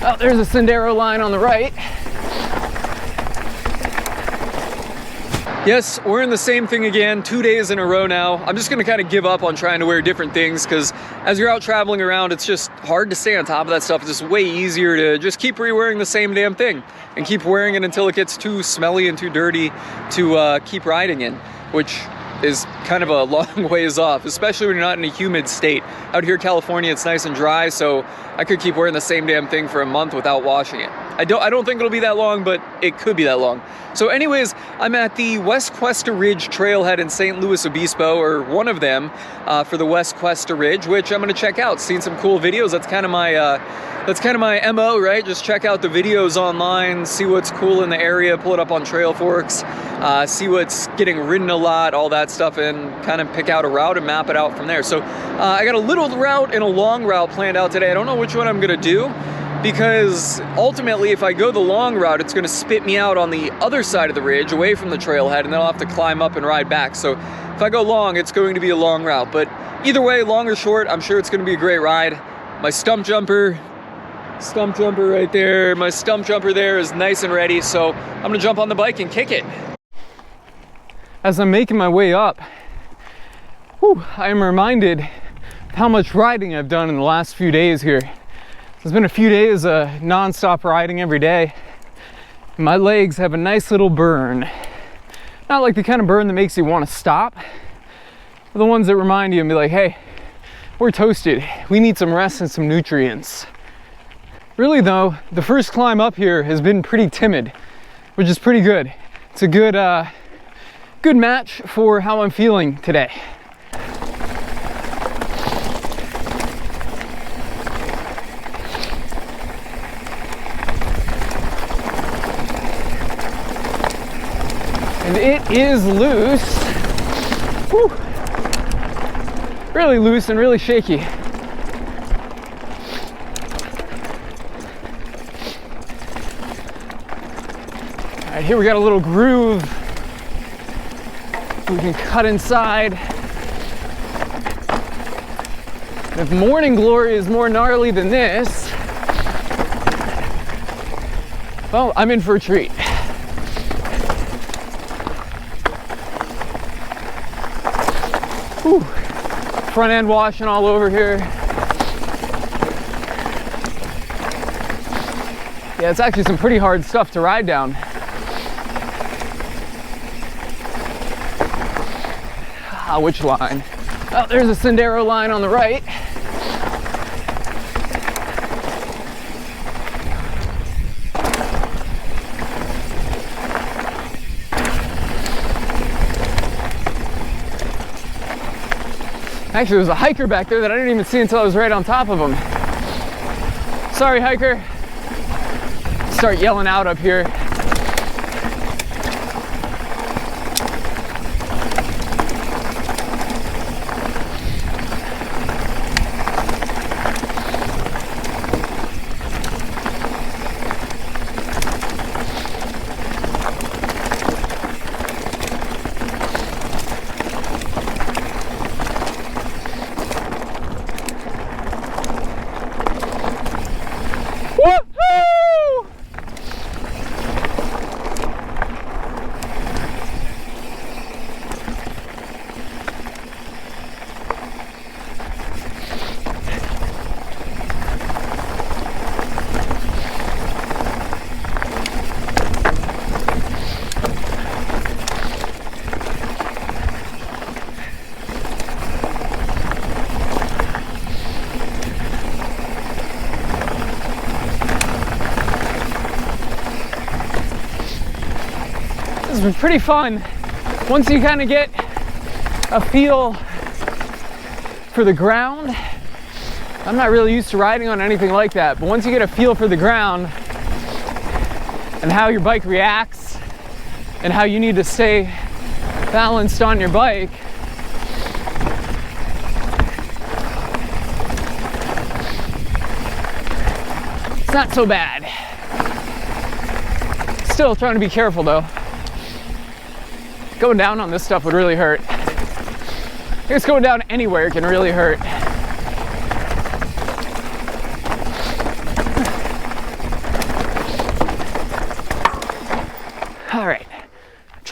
Oh, there's a Sendero line on the right. Yes, we're in the same thing again, 2 days in a row now. I'm just gonna kind of give up on trying to wear different things because as you're out traveling around, it's just hard to stay on top of that stuff. It's just way easier to just keep re-wearing the same damn thing and keep wearing it until it gets too smelly and too dirty to keep riding in, which is kind of a long ways off, especially when you're not in a humid state. Out here in California, it's nice and dry, so I could keep wearing the same damn thing for a month without washing it. I don't think it'll be that long, but it could be that long. So anyways, I'm at the West Cuesta Ridge trailhead in St. Louis Obispo, or one of them, for the West Cuesta Ridge, which I'm gonna check out. Seen some cool videos. That's kind of my MO, right? Just check out the videos online, see what's cool in the area, pull it up on Trailforks, see what's getting ridden a lot, all that stuff, and kind of pick out a route and map it out from there. So I got a little route and a long route planned out today. I don't know which one I'm gonna do, because ultimately if I go the long route, it's gonna spit me out on the other side of the ridge away from the trailhead, and then I'll have to climb up and ride back. So if I go long, it's going to be a long route. But either way, long or short, I'm sure it's gonna be a great ride. My stump jumper right there, my stump jumper there is nice and ready, so I'm gonna jump on the bike and kick it. As I'm making my way up, I am reminded of how much riding I've done in the last few days here. There's been a few days of non-stop riding every day. My legs have a nice little burn. Not like the kind of burn that makes you want to stop, but the ones that remind you and be like, hey, we're toasted. We need some rest and some nutrients. Really though, the first climb up here has been pretty timid, which is pretty good. It's a good match for how I'm feeling today. And it is loose. Whew. Really loose and really shaky. All right, here we got a little groove. We can cut inside. If Morning Glory is more gnarly than this, well, I'm in for a treat. Whew. Front end washing all over here. Yeah, it's actually some pretty hard stuff to ride down. Which line? Oh, there's a Sendero line on the right. Actually, there's a hiker back there that I didn't even see until I was right on top of him. Sorry, hiker. Start yelling out up here. This has been pretty fun. Once you kind of get a feel for the ground, I'm not really used to riding on anything like that, but once you get a feel for the ground and how your bike reacts and how you need to stay balanced on your bike, it's not so bad. Still trying to be careful though. Going down on this stuff would really hurt. I guess going down anywhere can really hurt.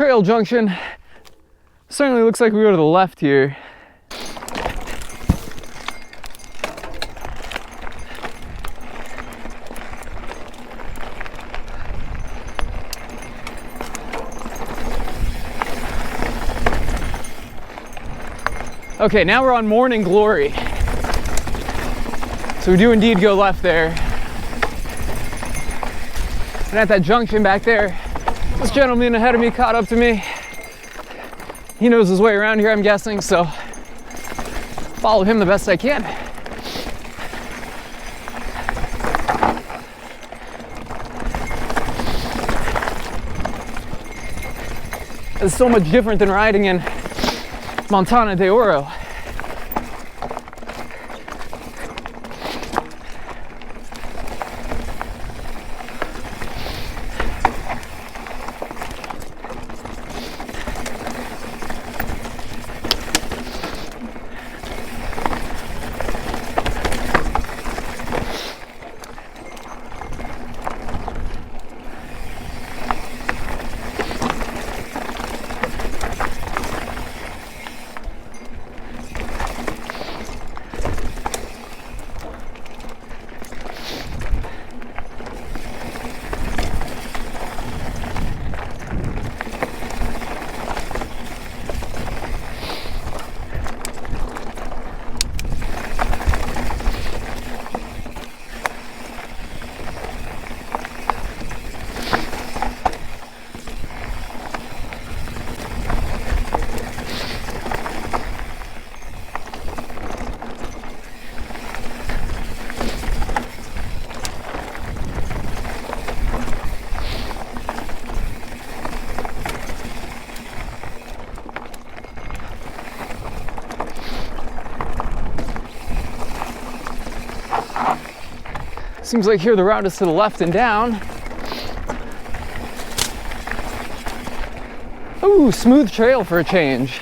trail junction. Certainly looks like we go to the left here. Okay, now we're on Morning Glory. So we do indeed go left there. And at that junction back there, this gentleman ahead of me caught up to me. He knows his way around here, I'm guessing, so follow him the best I can. It's so much different than riding in Montana de Oro. Seems like here the route is to the left and down. Ooh, smooth trail for a change.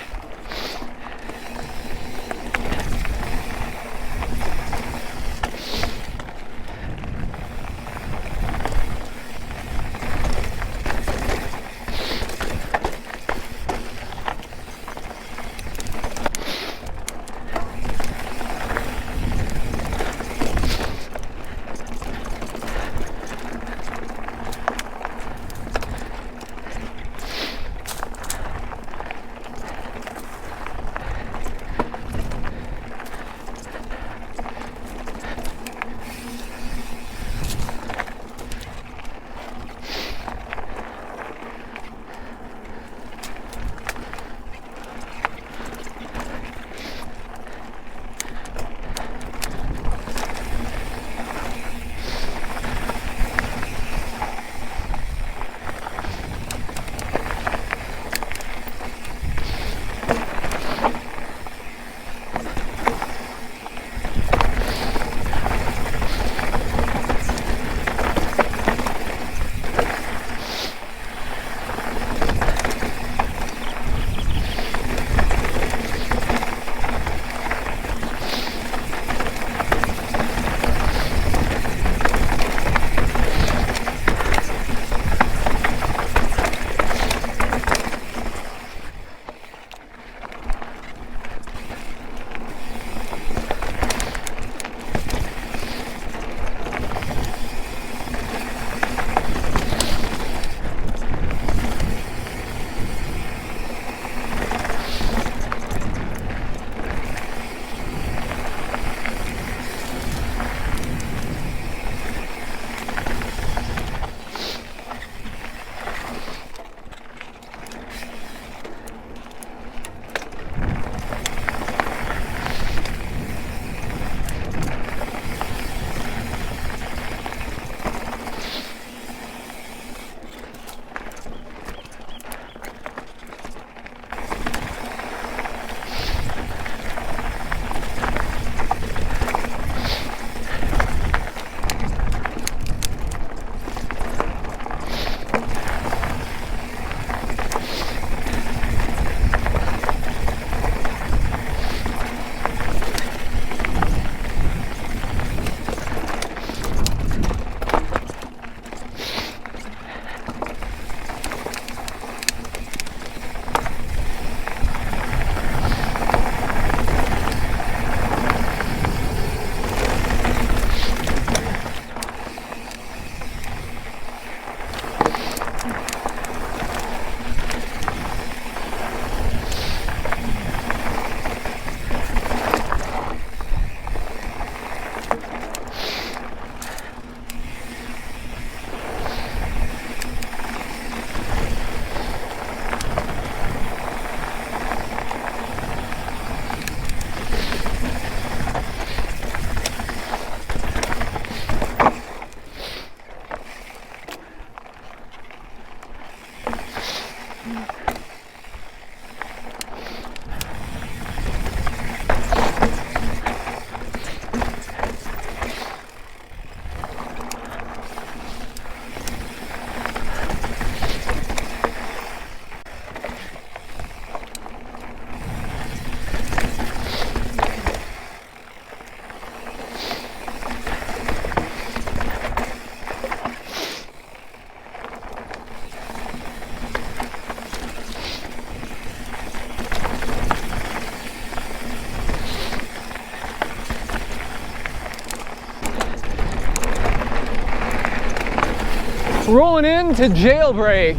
Rolling into Jailbreak.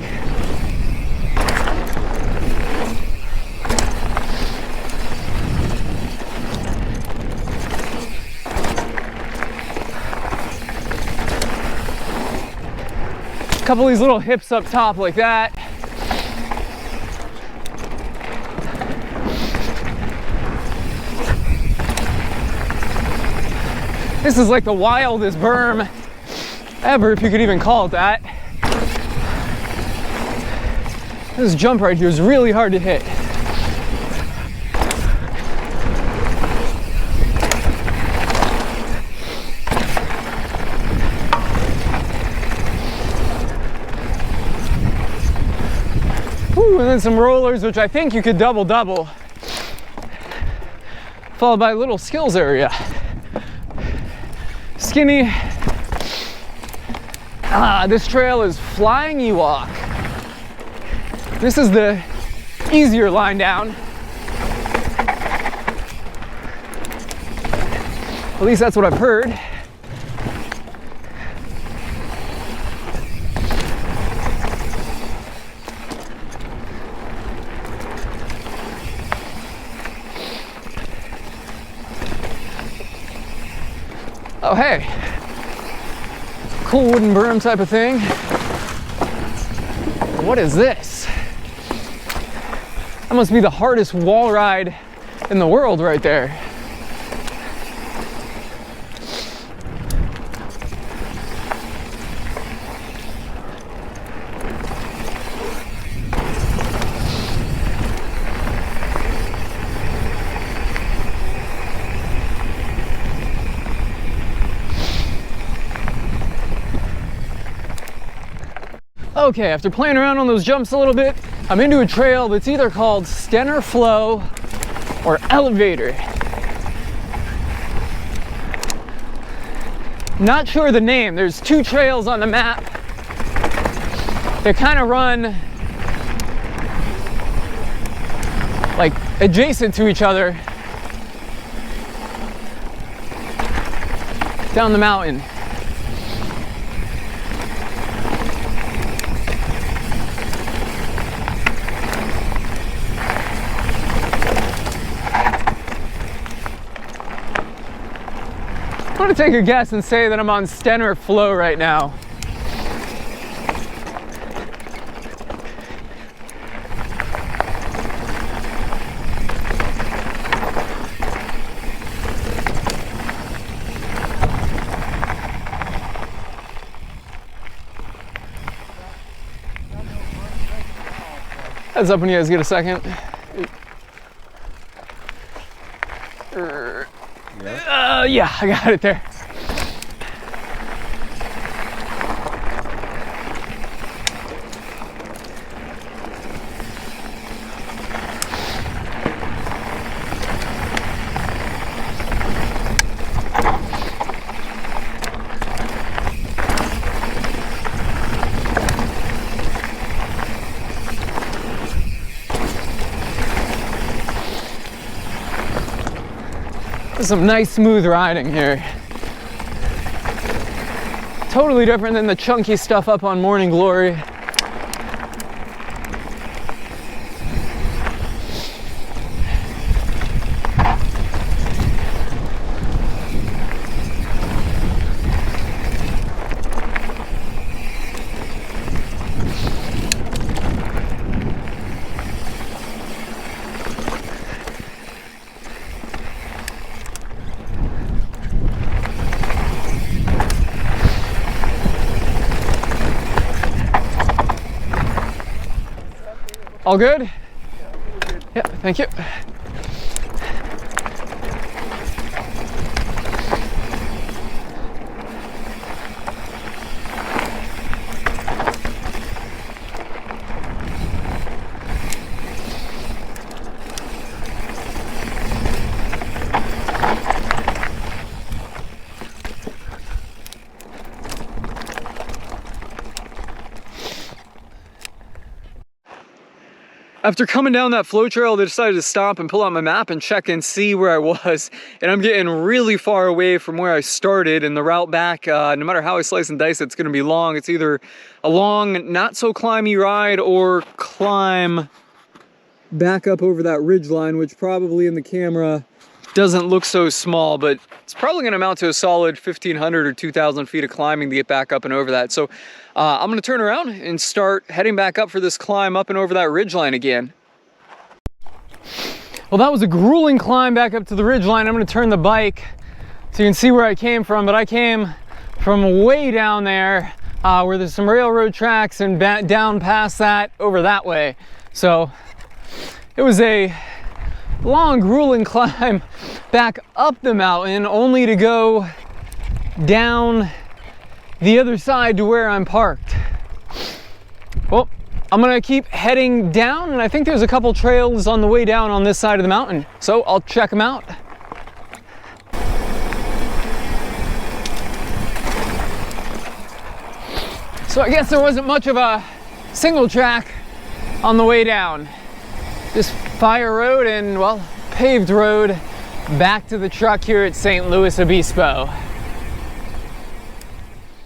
A couple of these little hips up top like that. This is like the wildest berm ever, if you could even call it that. This jump right here is really hard to hit. Ooh, and then some rollers, which I think you could double, followed by a little skills area. Skinny. This trail is Flying Ewok. This is the easier line down. At least that's what I've heard. Oh, hey. Cool wooden berm type of thing. What is this? That must be the hardest wall ride in the world right there. Okay, after playing around on those jumps a little bit, I'm into a trail that's either called Stenner Flow or Elevator. Not sure the name. There's two trails on the map. They kind of run like adjacent to each other down the mountain. I'm gonna take a guess and say that I'm on Stenner Flow right now. Heads up when you guys get a second. Yeah, I got it there. Some nice smooth riding here. Totally different than the chunky stuff up on Morning Glory. All good? Yeah, thank you. After coming down that flow trail, I decided to stop and pull out my map and check and see where I was. And I'm getting really far away from where I started, and the route back, no matter how I slice and dice, it's gonna be long. It's either a long, not so climby ride or climb back up over that ridge line, which probably in the camera doesn't look so small, but it's probably gonna amount to a solid 1,500 or 2,000 feet of climbing to get back up and over that. So I'm gonna turn around and start heading back up for this climb up and over that ridge line again. Well, that was a grueling climb back up to the ridge line. I'm gonna turn the bike so you can see where I came from, but I came from way down there where there's some railroad tracks, and down past that over that way. So it was a long, grueling climb back up the mountain, only to go down the other side to where I'm parked. Well, I'm gonna keep heading down, and I think there's a couple trails on the way down on this side of the mountain, so I'll check them out. So I guess there wasn't much of a single track on the way down. Just fire road and, well, paved road back to the truck here at St. Louis Obispo.